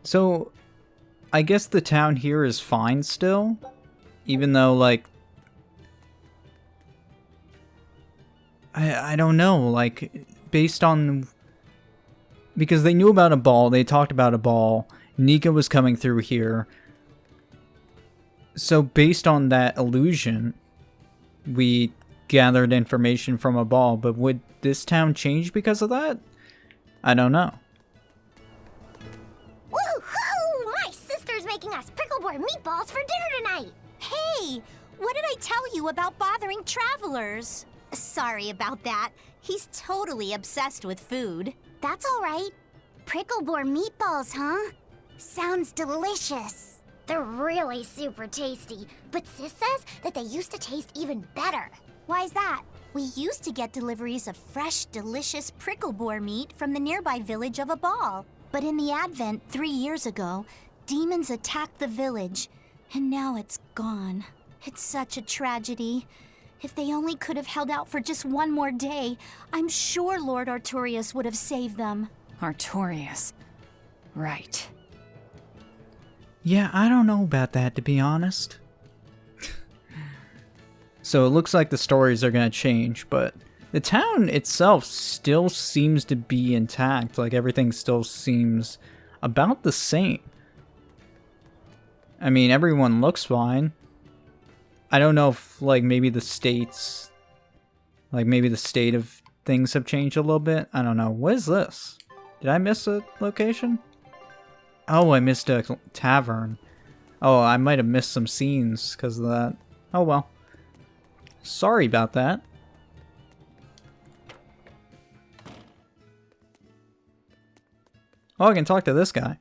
So, I guess the town here is fine still, even though, like, I don't know, like, based on, because they knew about a ball, they talked about a ball, Nika was coming through here, so based on that illusion, we gathered information from a ball, but would this town change because of that? I don't know. Woohoo! My sister's making us pickleboard meatballs for dinner tonight! Hey! What did I tell you about bothering travelers? Sorry about that. He's totally obsessed with food. That's alright. Pickleboard meatballs, huh? Sounds delicious. They're really super tasty, but Sis says that they used to taste even better. Why's that? We used to get deliveries of fresh, delicious prickleboar meat from the nearby village of Abbey. But in the Advent 3 years ago, demons attacked the village, and now it's gone. It's such a tragedy. If they only could have held out for just one more day, I'm sure Lord Artorius would have saved them. Artorius. Right. Yeah, I don't know about that, to be honest. So it looks like the stories are going to change, but the town itself still seems to be intact. Like, everything still seems about the same. I mean, everyone looks fine. I don't know if, like, maybe the states... Like, maybe the state of things have changed a little bit. I don't know. What is this? Did I miss a location? Oh, I missed a tavern. Oh, I might have missed some scenes because of that. Oh, well. Sorry about that. Oh, I can talk to this guy.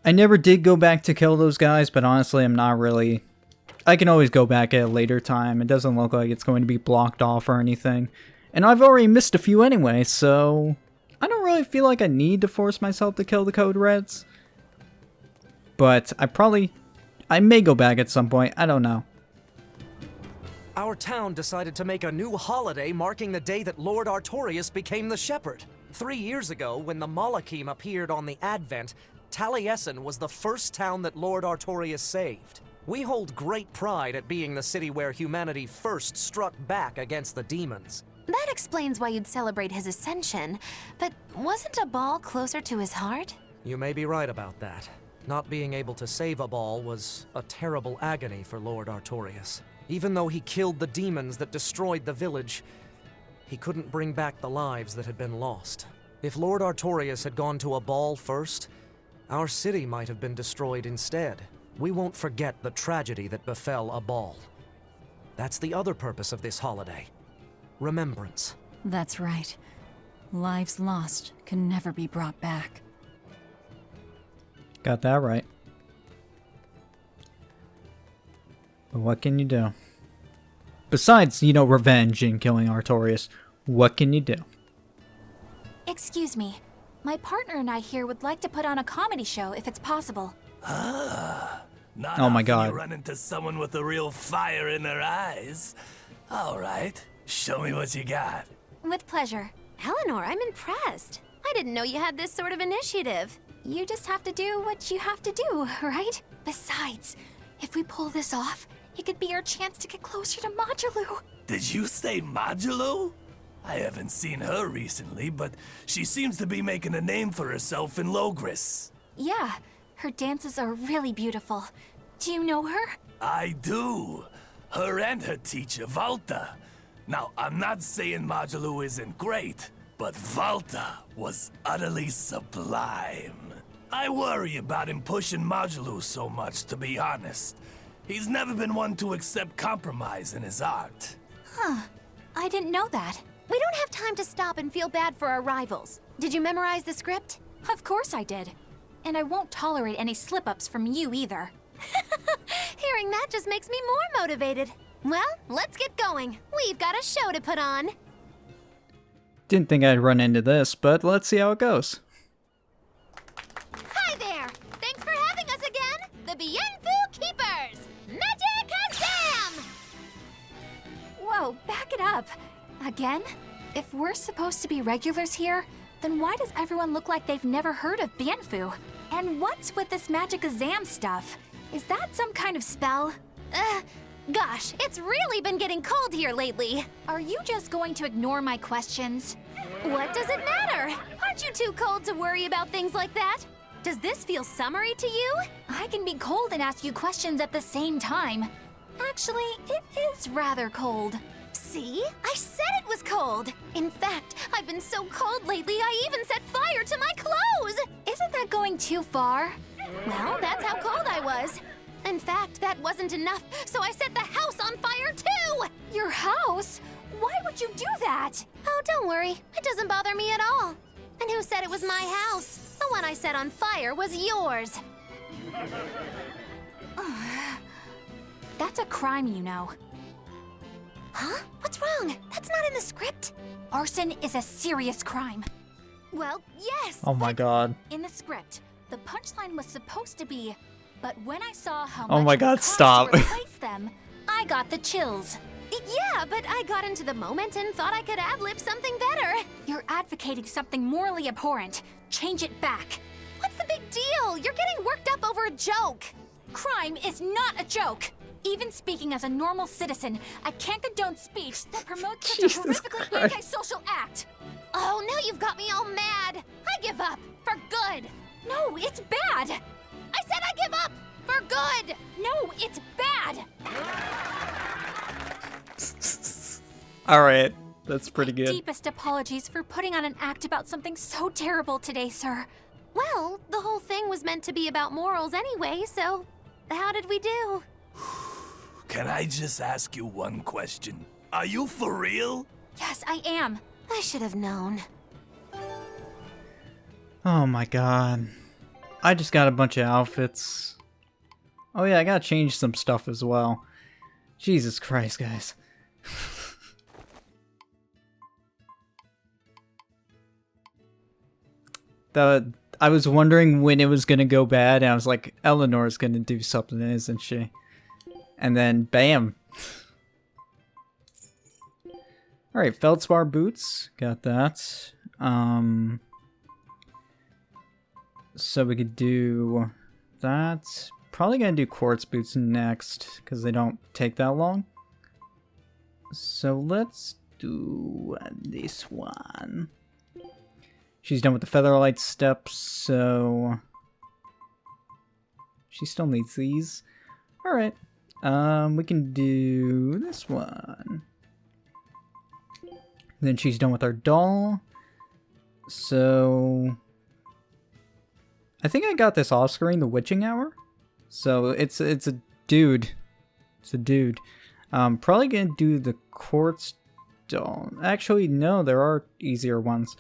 I never did go back to kill those guys, but honestly, I'm not really... I can always go back at a later time. It doesn't look like it's going to be blocked off or anything. And I've already missed a few anyway, so... I don't really feel like I need to force myself to kill the Code Reds. But I may go back at some point. I don't know. Our town decided to make a new holiday marking the day that Lord Artorius became the Shepherd. 3 years ago, when the Malachim appeared on the Advent, Taliesin was the first town that Lord Artorius saved. We hold great pride at being the city where humanity first struck back against the demons. That explains why you'd celebrate his ascension, but wasn't a ball closer to his heart? You may be right about that. Not being able to save a ball was a terrible agony for Lord Artorius. Even though he killed the demons that destroyed the village, he couldn't bring back the lives that had been lost. If Lord Artorius had gone to a ball first, our city might have been destroyed instead. We won't forget the tragedy that befell a ball. That's the other purpose of this holiday. Remembrance. That's right. Lives lost can never be brought back. Got that right. But what can you do? Besides, you know, revenge and killing Artorius, what can you do? Excuse me. My partner and I here would like to put on a comedy show if it's possible. Not Oh my often God. You run into someone with a real fire in their eyes. All right, show me what you got. With pleasure. Eleanor, I'm impressed. I didn't know you had this sort of initiative. You just have to do what you have to do, right? Besides, if we pull this off, it could be our chance to get closer to Modulu. Did you say Modulu? I haven't seen her recently, but she seems to be making a name for herself in Logris. Yeah, her dances are really beautiful. Do you know her? I do. Her and her teacher, Valta. Now, I'm not saying Modulu isn't great, but Valta was utterly sublime. I worry about him pushing Modulu so much, to be honest. He's never been one to accept compromise in his art. Huh. I didn't know that. We don't have time to stop and feel bad for our rivals. Did you memorize the script? Of course I did. And I won't tolerate any slip-ups from you either. Hearing that just makes me more motivated. Well, let's get going. We've got a show to put on. Didn't think I'd run into this, but let's see how it goes. Hi there! Thanks for having us again! The Bienfu Keepers! Magic Kazam! Whoa, back it up. Again? If we're supposed to be regulars here, Then why does everyone look like they've never heard of Banfu? And what's with this magic exam stuff? Is that some kind of spell? Gosh, it's really been getting cold here lately. Are you just going to ignore my questions? What does it matter? Aren't you too cold to worry about things like that? Does this feel summery to you? I can be cold and ask you questions at the same time. Actually, it is rather cold. See? I said it was cold. In fact, I've been so cold lately, I even set fire to my clothes. Isn't that going too far? Well, that's how cold I was. In fact, that wasn't enough, so I set the house on fire too! Your house? Why would you do that? Oh, don't worry. It doesn't bother me at all. And who said it was my house? The one I set on fire was yours. That's a crime, you know. Huh? What's wrong? That's not in the script. Arson is a serious crime. Well, yes. Oh my god. In the script, the punchline was supposed to be, but when I saw how Oh much my it god, would cost stop. to replace them, I got the chills. Yeah, but I got into the moment and thought I could ad-lib something better. You're advocating something morally abhorrent. Change it back. What's the big deal? You're getting worked up over a joke. Crime is not a joke. Even speaking as a normal citizen, I can't condone speech that promotes such a Jesus horrifically Christ. antisocial act. Oh, now you've got me all mad. I give up. For good. No, it's bad. I said I give up. For good. No, it's bad. Alright, that's pretty good. Deepest apologies for putting on an act about something so terrible today, sir. Well, the whole thing was meant to be about morals anyway, so how did we do? Can I just ask you one question? Are you for real? Yes, I am. I should have known. Oh my god. I just got a bunch of outfits. Oh yeah, I gotta change some stuff as well. Jesus Christ, guys. I was wondering when it was gonna go bad, and I was like, Eleanor's gonna do something, isn't she? And then, bam! Alright, Feldspar boots. Got that. So we could do that. Probably gonna do quartz boots next, because they don't take that long. So let's do this one. She's done with the Featherlight steps, so she still needs these. Alright. We can do this one. Then she's done with our doll. So I think I got this off screen, the witching hour. So it's a dude. It's a dude. Probably gonna do the quartz doll. Actually, no, there are easier ones.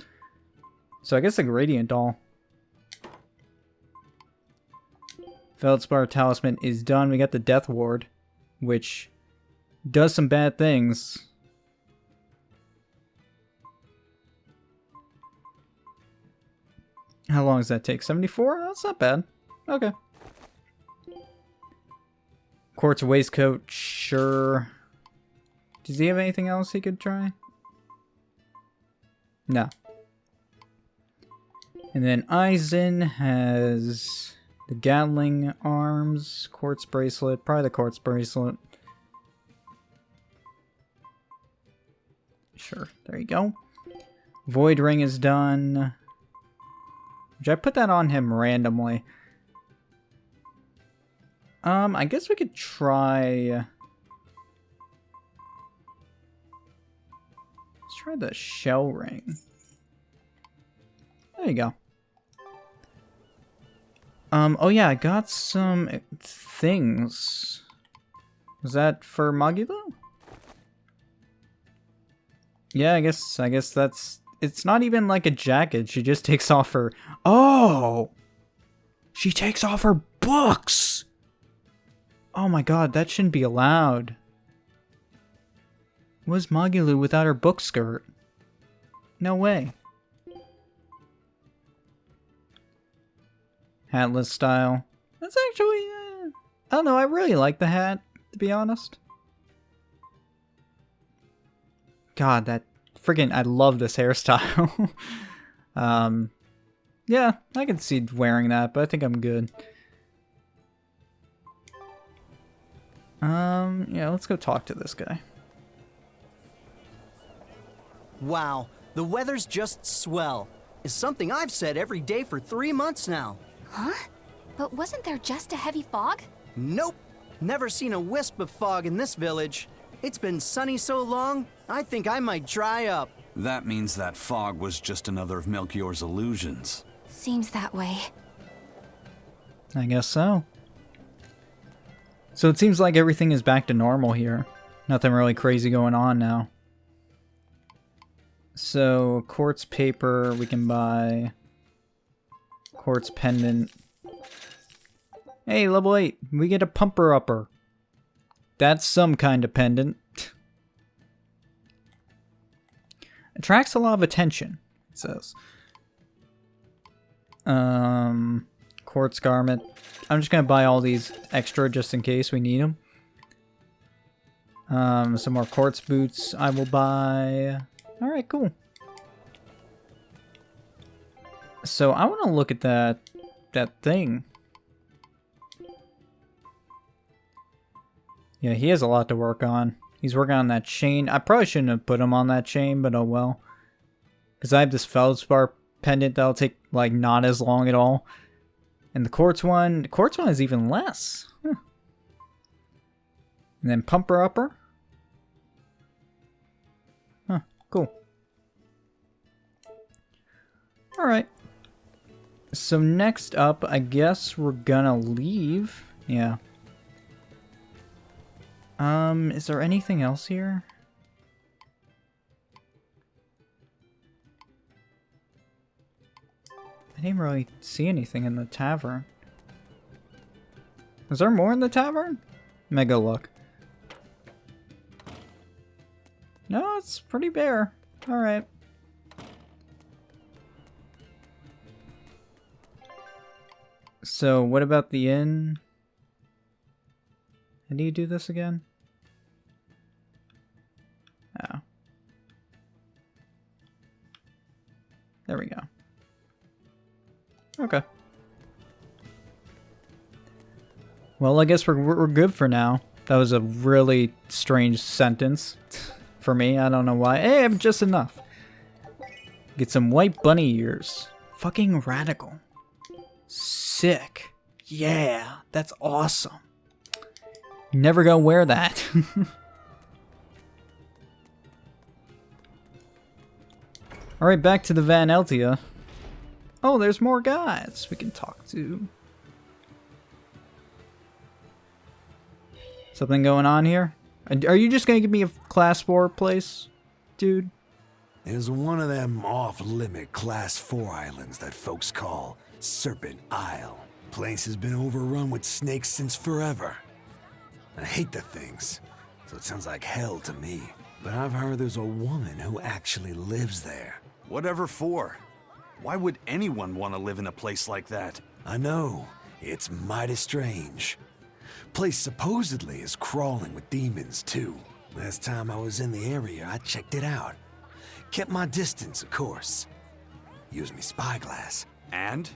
So I guess the gradient doll. Feldspar talisman is done. We got the death ward, which does some bad things. How long does that take? 74? That's not bad. Okay. Quartz waistcoat, sure. Does he have anything else he could try? No. And then Eisen has the Gatling arms, quartz bracelet, probably the quartz bracelet. Sure, there you go. Void ring is done. Which I put that on him randomly. I guess we could try... Let's try the shell ring. There you go. Oh yeah, I got some things. Was that for Magilo? Yeah, I guess that's... It's not even like a jacket, she just takes off her... Oh! She takes off her books! Oh my god, that shouldn't be allowed. Was Magilo without her book skirt? No way. Hatless style. That's actually... I don't know, I really like the hat, to be honest. God, that... Friggin' I love this hairstyle. Yeah, I can see wearing that, but I think I'm good. Yeah, let's go talk to this guy. Wow, the weather's just swell. It's something I've said every day for 3 months now. Huh? But wasn't there just a heavy fog? Nope, never seen a wisp of fog in this village. It's been sunny so long, I think I might dry up. That means that fog was just another of Melchior's illusions. Seems that way. I guess so. So it seems like everything is back to normal here. Nothing really crazy going on now. So, quartz paper, we can buy. Quartz pendant. Hey, level 8, we get a pumper upper. That's some kind of pendant. Attracts a lot of attention, it says. Quartz garment. I'm just gonna buy all these extra just in case we need them. Some more quartz boots I will buy. Alright, cool. So I want to look at that thing. Yeah, he has a lot to work on. He's working on that chain. I probably shouldn't have put him on that chain, but oh well. Because I have this feldspar pendant that'll take, like, not as long at all. And the quartz one is even less. Huh. And then pumper upper. Huh, cool. Alright. So next up, I guess we're gonna leave. Yeah. Is there anything else here? I didn't really see anything in the tavern. Is there more in the tavern? Mega look. No, it's pretty bare. Alright. So, what about the inn? How do you do this again? Oh. There we go. Okay. Well, I guess we're good for now. That was a really strange sentence for me. I don't know why. Hey, I'm just enough. Get some white bunny ears. Fucking radical. Sick. Yeah, that's awesome. Never gonna wear that. Alright, back to the Van Eltia. Oh, there's more guys we can talk to. Something going on here? Are you just gonna give me a class 4 place, dude? There's one of them off-limit Class 4 islands that folks call Serpent Isle. Place has been overrun with snakes since forever. I hate the things, so it sounds like hell to me. But I've heard there's a woman who actually lives there. Whatever for? Why would anyone want to live in a place like that? I know, it's mighty strange. Place supposedly is crawling with demons too. Last time I was in the area, I checked it out. Kept my distance, of course. Used me spyglass. And?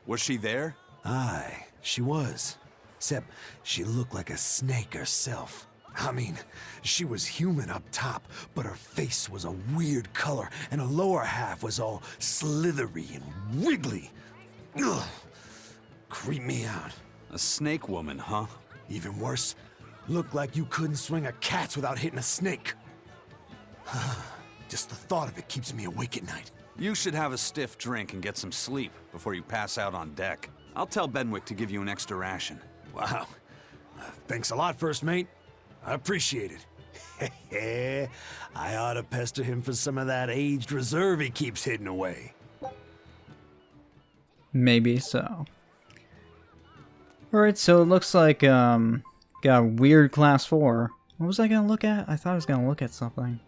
Was she there? Aye, she was. Except she looked like a snake herself. I mean, she was human up top, but her face was a weird color, and her lower half was all slithery and wiggly. Ugh. Creeped me out. A snake woman, huh? Even worse, looked like you couldn't swing a cat's without hitting a snake. Just the thought of it keeps me awake at night. You should have a stiff drink and get some sleep before you pass out on deck. I'll tell Benwick to give you an extra ration. Wow. Thanks a lot, First Mate. I appreciate it. I ought to pester him for some of that aged reserve he keeps hidden away. Maybe so. Alright, so it looks like, got a weird class 4. What was I gonna look at? I thought I was gonna look at something.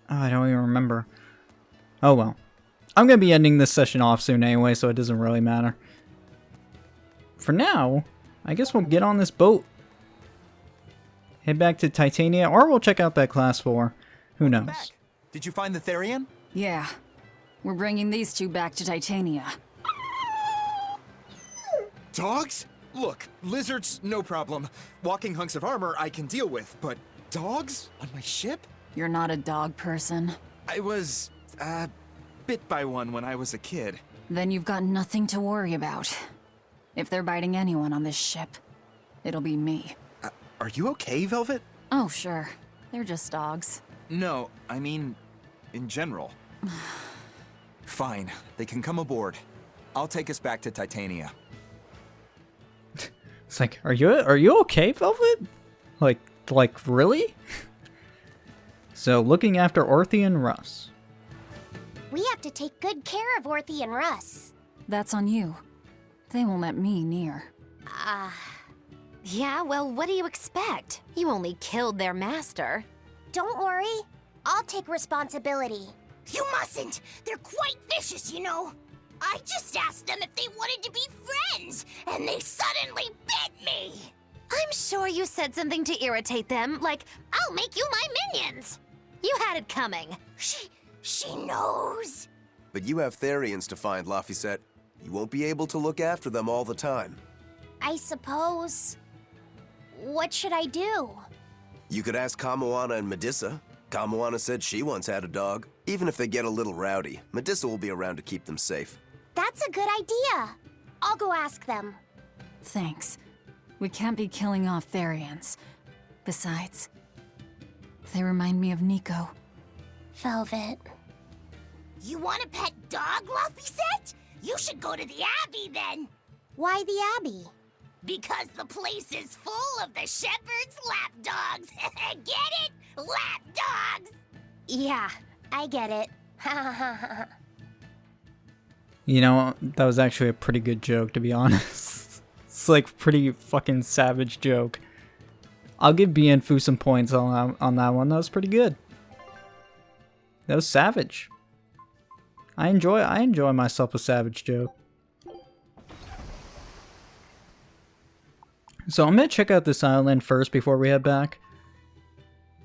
Oh, I don't even remember. Oh well. I'm gonna be ending this session off soon anyway, so it doesn't really matter. For now, I guess we'll get on this boat. Head back to Titania, or we'll check out that class 4. Who knows? Did you find the Therian? Yeah, We're bringing these two back to Titania. Dogs? Look, lizards, no problem. Walking hunks of armor I can deal with, but dogs? On my ship? You're not a dog person. I was, bit by one when I was a kid. Then you've got nothing to worry about. If they're biting anyone on this ship, it'll be me. Are you okay, Velvet? Oh, sure. They're just dogs. No, I mean, in general. Fine, they can come aboard. I'll take us back to Titania. It's like, are you okay, Velvet? Like really? So, looking after Orthy and Russ. We have to take good care of Orthy and Russ. That's on you. They won't let me near. Yeah, well, what do you expect? You only killed their master. Don't worry. I'll take responsibility. You mustn't! They're quite vicious, you know! I just asked them if they wanted to be friends, and they suddenly bit me! I'm sure you said something to irritate them, like, I'll make you my minions! You had it coming. She knows! But you have Therians to find, Laphicet. You won't be able to look after them all the time. I suppose... What should I do? You could ask Kamoana and Medissa. Kamoana said she once had a dog. Even if they get a little rowdy, Medissa will be around to keep them safe. That's a good idea. I'll go ask them. Thanks. We can't be killing off Therians. Besides, they remind me of Nico. Velvet. You want a pet dog, Laphicet? You should go to the Abbey then! Why the Abbey? Because the place is full of the shepherd's lapdogs! Get it? Lapdogs! Yeah, I get it. You know, that was actually a pretty good joke, to be honest. It's like pretty fucking savage joke. I'll give Bienfu some points on that one. That was pretty good. That was savage. I enjoy myself a savage joke. So I'm gonna check out this island first before we head back.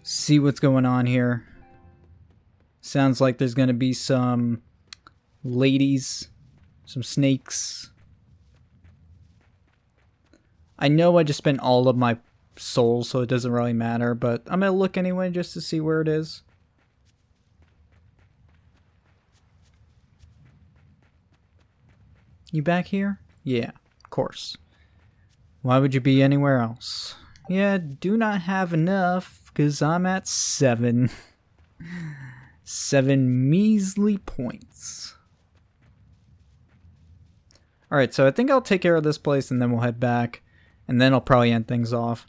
See what's going on here. Sounds like there's gonna be some ladies, some snakes. I know I just spent all of my souls, so it doesn't really matter, but I'm gonna look anyway just to see where it is. You back here? Yeah, of course. Why would you be anywhere else? Yeah, do not have enough, because I'm at 7. 7 measly points. Alright, so I think I'll take care of this place and then we'll head back. And then I'll probably end things off.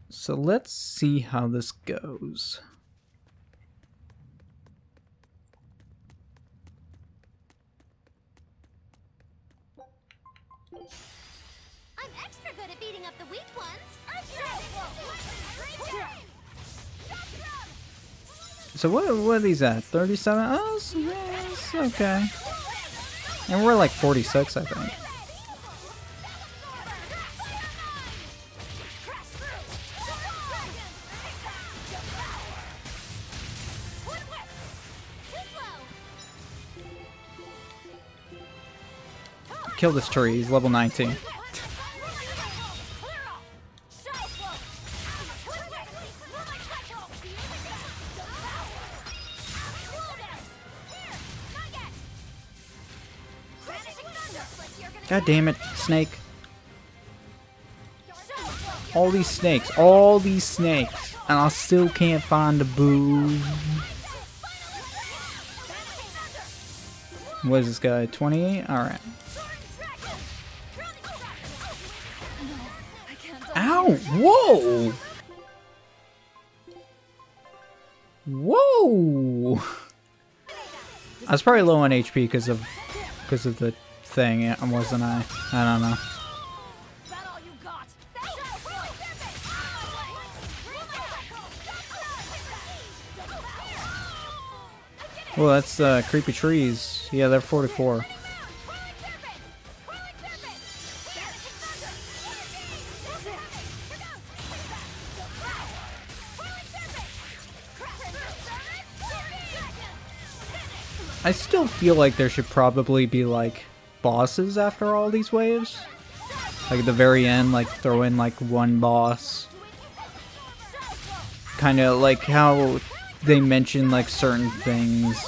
So let's see how this goes. I'm extra good at beating up the weak ones. So what are these at? 37? Oh, it's okay. And we're like 46, I think. Kill this tree, he's level 19. God damn it, snake. All these snakes, and I still can't find the boo. What is this guy, 28? Alright. Ow! Whoa! Whoa! I was probably low on HP because of the thing, wasn't I? I don't know. Well, that's creepy trees. Yeah, they're 44. I still feel like there should probably be, like, bosses after all these waves. Like, at the very end, like, throw in, like, one boss. Kind of like how they mention, like, certain things.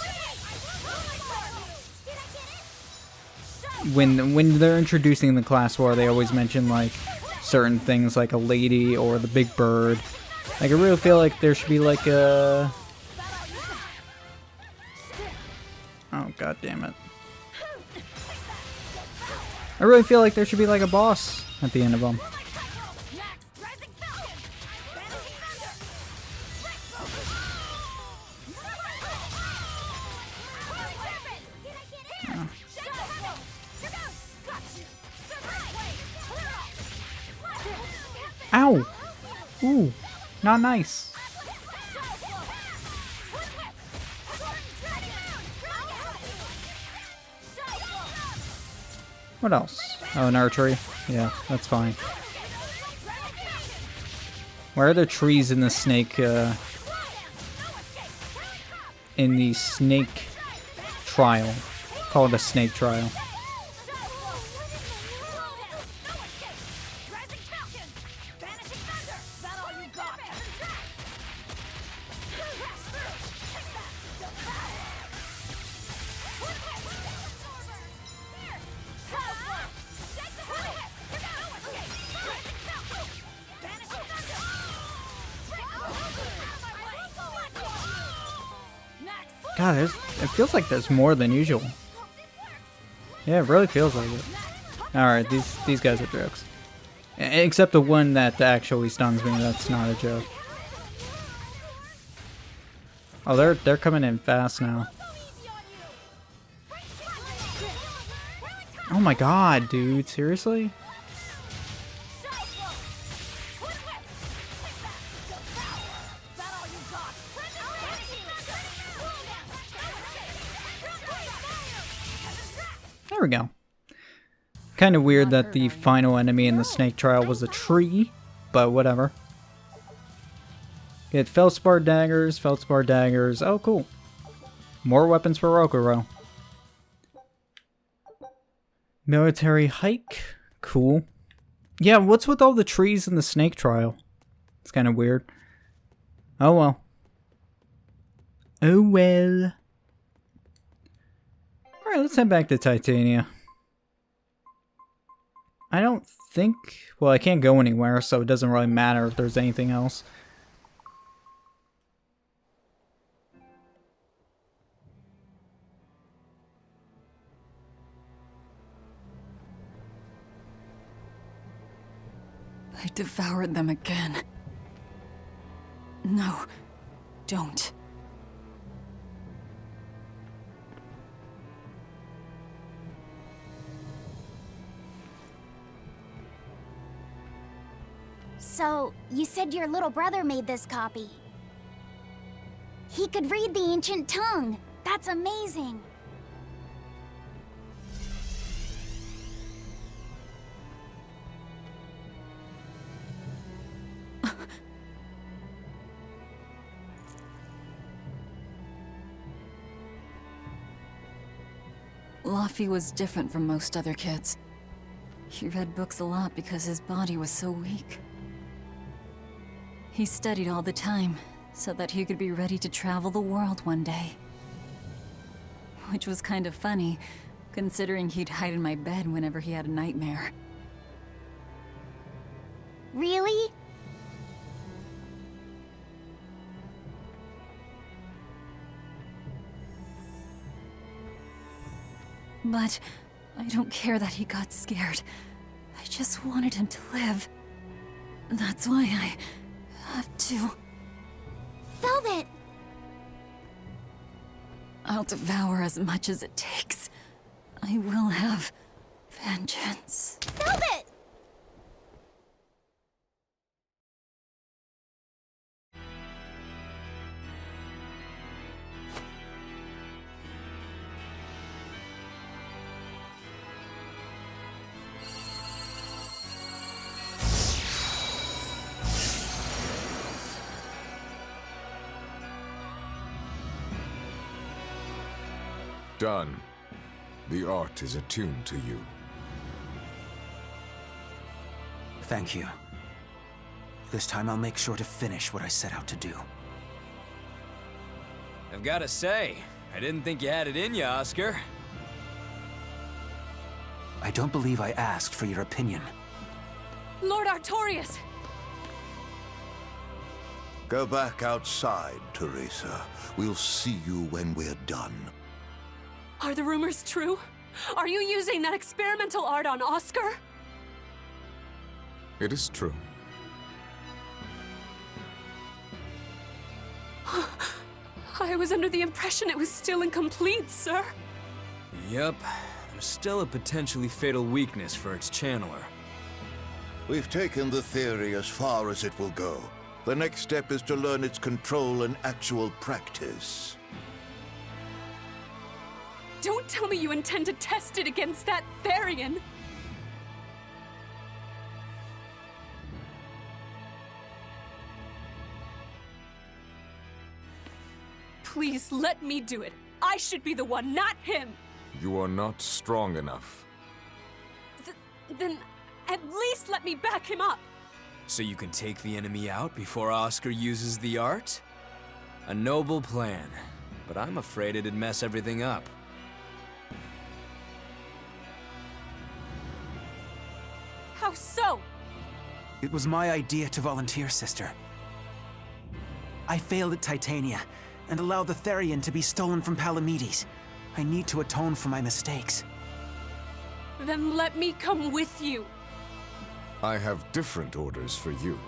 When they're introducing the class war, they always mention, like, certain things, like a lady or the big bird. Like, I really feel like there should be, like, a... Oh, god damn it. I really feel like there should be, like, a boss at the end of them. Ow! Ooh, not nice. What else? Oh, an archery? Yeah, that's fine. Where are the trees in the snake, in the snake trial? Call it a snake trial. God, it feels like there's more than usual. Yeah, it really feels like it. Alright, these guys are jokes. Except the one that actually stuns me, that's not a joke. Oh, they're coming in fast now. Oh my god, dude, seriously? There we go. Kind of weird that the final enemy in the snake trial was a tree, but whatever. Get feldspar daggers, feldspar daggers. Oh, cool. More weapons for Rokuro. Military hike. Cool. Yeah, what's with all the trees in the snake trial? It's kind of weird. Oh well. Oh well. Alright, let's head back to Titania. I don't think... Well, I can't go anywhere, so it doesn't really matter if there's anything else. I devoured them again. No, don't. So, you said your little brother made this copy. He could read the ancient tongue. That's amazing. Laffy was different from most other kids. He read books a lot because his body was so weak. He studied all the time, so that he could be ready to travel the world one day. Which was kind of funny, considering he'd hide in my bed whenever he had a nightmare. Really? But I don't care that he got scared. I just wanted him to live. That's why I have to. Velvet! I'll devour as much as it takes. I will have vengeance. Velvet! Done. The art is attuned to you. Thank you. This time I'll make sure to finish what I set out to do. I've gotta say, I didn't think you had it in you, Oscar. I don't believe I asked for your opinion. Lord Artorias! Go back outside, Teresa. We'll see you when we're done. Are the rumors true? Are you using that experimental art on Oscar? It is true. I was under the impression it was still incomplete, sir. Yup. There's still a potentially fatal weakness for its channeler. We've taken the theory as far as it will go. The next step is to learn its control and actual practice. Don't tell me you intend to test it against that Therian! Please, let me do it. I should be the one, not him! You are not strong enough. Then at least let me back him up! So you can take the enemy out before Oscar uses the art? A noble plan, but I'm afraid it'd mess everything up. How so? It was my idea to volunteer, sister. I failed at Titania, and allowed the Therian to be stolen from Palamedes. I need to atone for my mistakes. Then let me come with you. I have different orders for you.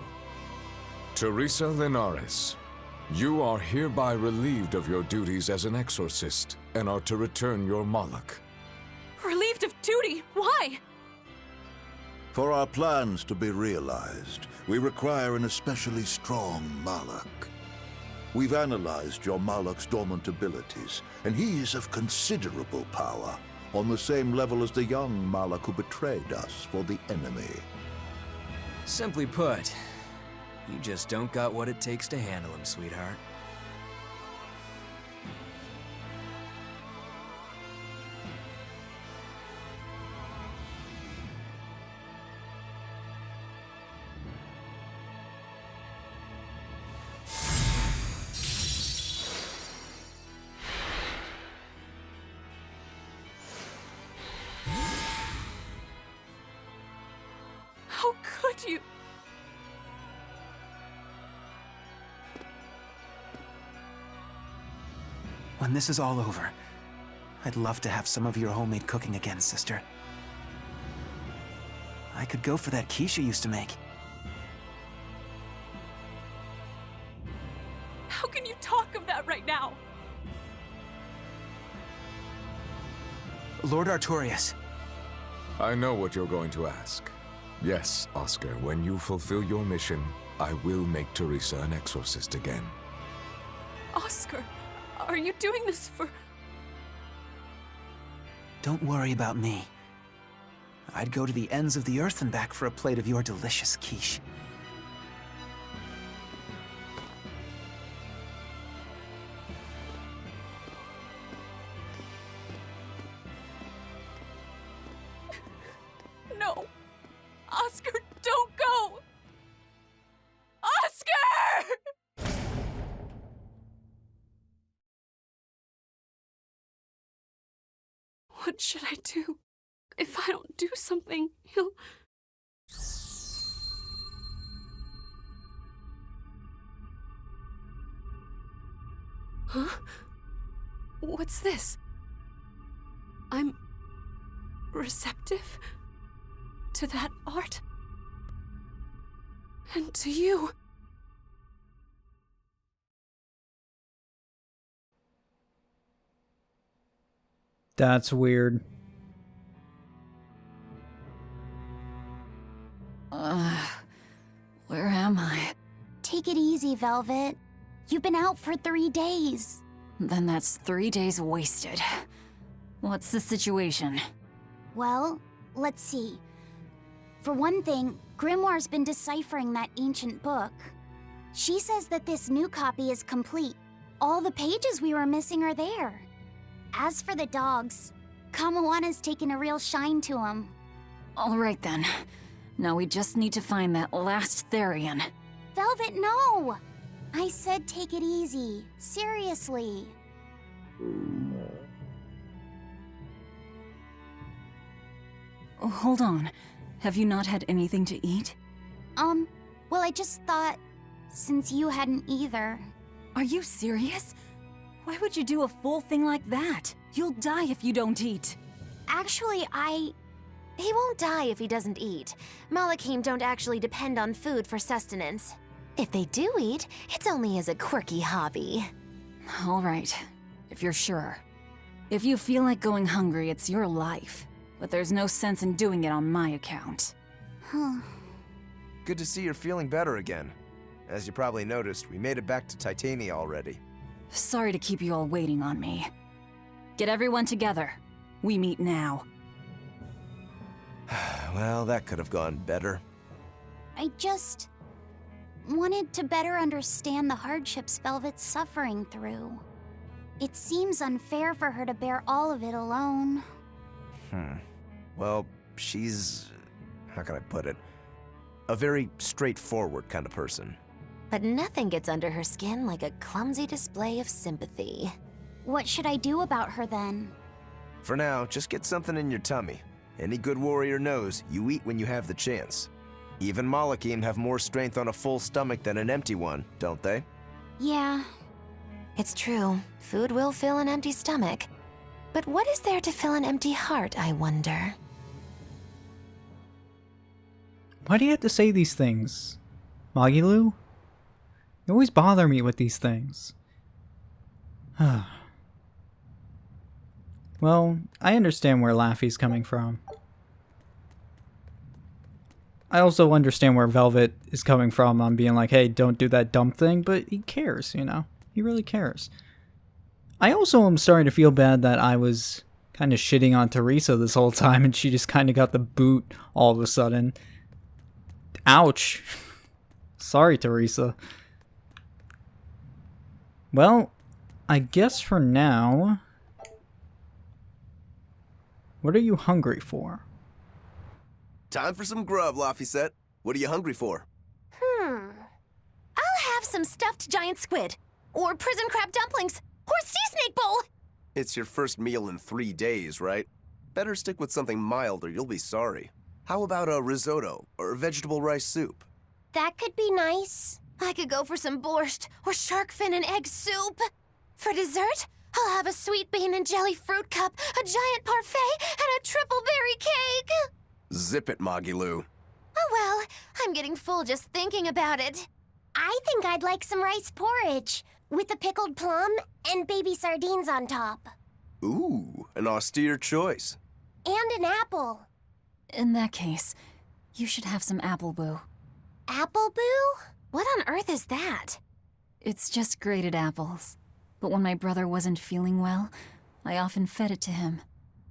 Teresa Linares, you are hereby relieved of your duties as an exorcist and are to return your Moloch. Relieved of duty? Why? For our plans to be realized, we require an especially strong Moloch. We've analyzed your Moloch's dormant abilities, and he is of considerable power, on the same level as the young Moloch who betrayed us for the enemy. Simply put, you just don't got what it takes to handle him, sweetheart. How could you? When this is all over, I'd love to have some of your homemade cooking again, sister. I could go for that quiche you used to make. How can you talk of that right now? Lord Artorias. I know what you're going to ask. Yes, Oscar, when you fulfill your mission, I will make Teresa an exorcist again. Oscar, are you doing this for... Don't worry about me. I'd go to the ends of the earth and back for a plate of your delicious quiche. No! Oscar, don't go! Oscar! What should I do? If I don't do something, he'll... Huh? What's this? I'm... receptive? To that art? And to you? That's weird. Where am I? Take it easy, Velvet. You've been out for 3 days. Then that's 3 days wasted. What's the situation? Well, let's see. For one thing, Grimoire's been deciphering that ancient book. She says that this new copy is complete. All the pages we were missing are there. As for the dogs, Kamawana's taken a real shine to them. All right then. Now we just need to find that last Therian. Velvet, no! I said take it easy. Seriously. Oh, hold on. Have you not had anything to eat? Well, I just thought, since you hadn't either. Are you serious? Why would you do a full thing like that? You'll die if you don't eat. Actually, He won't die if he doesn't eat. Malachim don't actually depend on food for sustenance. If they do eat, it's only as a quirky hobby. All right, if you're sure. If you feel like going hungry, it's your life. But there's no sense in doing it on my account. Good to see you're feeling better again. As you probably noticed, we made it back to Titania already. Sorry to keep you all waiting on me. Get everyone together. We meet now. Well, that could have gone better. I just wanted to better understand the hardships Velvet's suffering through. It seems unfair for her to bear all of it alone. Well, she's... how can I put it? A very straightforward kind of person. But nothing gets under her skin like a clumsy display of sympathy. What should I do about her then? For now, just get something in your tummy. Any good warrior knows you eat when you have the chance. Even Malachim have more strength on a full stomach than an empty one, don't they? Yeah. It's true. Food will fill an empty stomach. But what is there to fill an empty heart, I wonder? Why do you have to say these things, Magilu? You always bother me with these things. Well, I understand where Laffy's coming from. I also understand where Velvet is coming from on being like, hey, don't do that dumb thing, but he cares, you know? He really cares. I also am starting to feel bad that I was kind of shitting on Teresa this whole time and she just kind of got the boot all of a sudden. Ouch. Sorry, Teresa. Well, I guess for now... What are you hungry for? Time for some grub, Laphicet. What are you hungry for? I'll have some stuffed giant squid, or prison crab dumplings, or sea snake bowl! It's your first meal in 3 days, right? Better stick with something mild or you'll be sorry. How about a risotto or vegetable rice soup? That could be nice. I could go for some borscht, or shark fin and egg soup. For dessert, I'll have a sweet bean and jelly fruit cup, a giant parfait, and a triple berry cake! Zip it, Magilu. Oh well, I'm getting full just thinking about it. I think I'd like some rice porridge, with a pickled plum and baby sardines on top. Ooh, an austere choice. And an apple. In that case, you should have some apple boo. Apple boo? What on earth is that? It's just grated apples. But when my brother wasn't feeling well, I often fed it to him.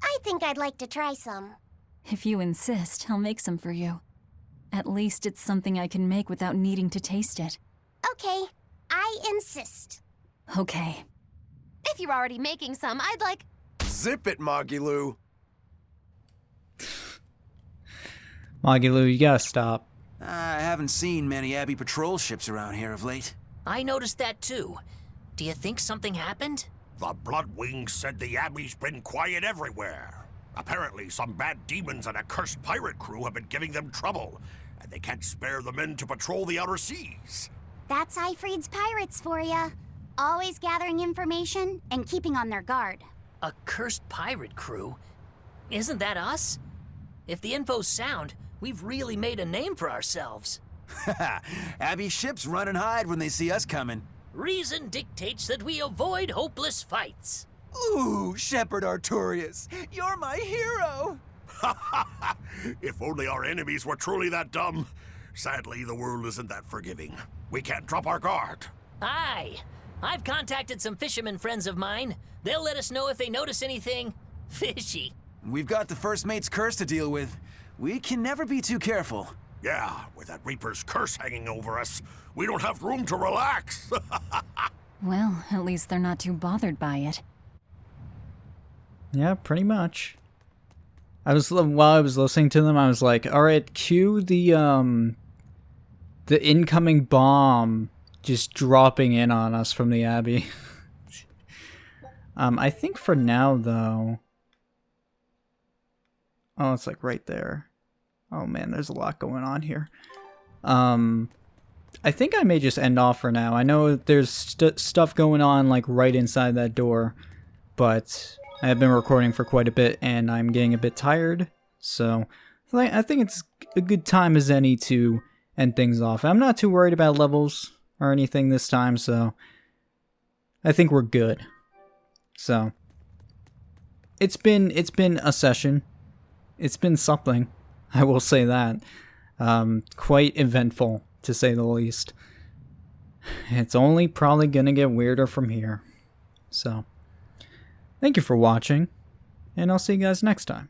I think I'd like to try some. If you insist, I'll make some for you. At least it's something I can make without needing to taste it. Okay, I insist. Okay. If you're already making some, I'd like... Zip it, Magilu. Magilu, you gotta stop. I haven't seen many Abbey patrol ships around here of late. I noticed that too. Do you think something happened? The Bloodwings said the Abbey's been quiet everywhere. Apparently, some bad demons and a cursed pirate crew have been giving them trouble, and they can't spare the men to patrol the outer seas. That's Ifreed's pirates for ya. Always gathering information and keeping on their guard. A cursed pirate crew? Isn't that us? If the info's sound, we've really made a name for ourselves. Abbey ships run and hide when they see us coming. Reason dictates that we avoid hopeless fights. Ooh, Shepherd Artorias, you're my hero! If only our enemies were truly that dumb. Sadly, the world isn't that forgiving. We can't drop our guard. Aye. I've contacted some fishermen friends of mine. They'll let us know if they notice anything fishy. We've got the First Mate's curse to deal with. We can never be too careful. Yeah, with that Reaper's curse hanging over us, we don't have room to relax. Well, at least they're not too bothered by it. Yeah, pretty much. While I was listening to them, I was like, all right, cue the incoming bomb just dropping in on us from the Abbey. I think for now, though... Oh, it's like right there. Oh man, there's a lot going on here. I think I may just end off for now. I know there's stuff going on like right inside that door, but I have been recording for quite a bit and I'm getting a bit tired, so I think it's a good time as any to end things off. I'm not too worried about levels or anything this time, so I think we're good. So it's been a session. It's been something, I will say that. Quite eventful, to say the least. It's only probably gonna get weirder from here. So, thank you for watching, and I'll see you guys next time.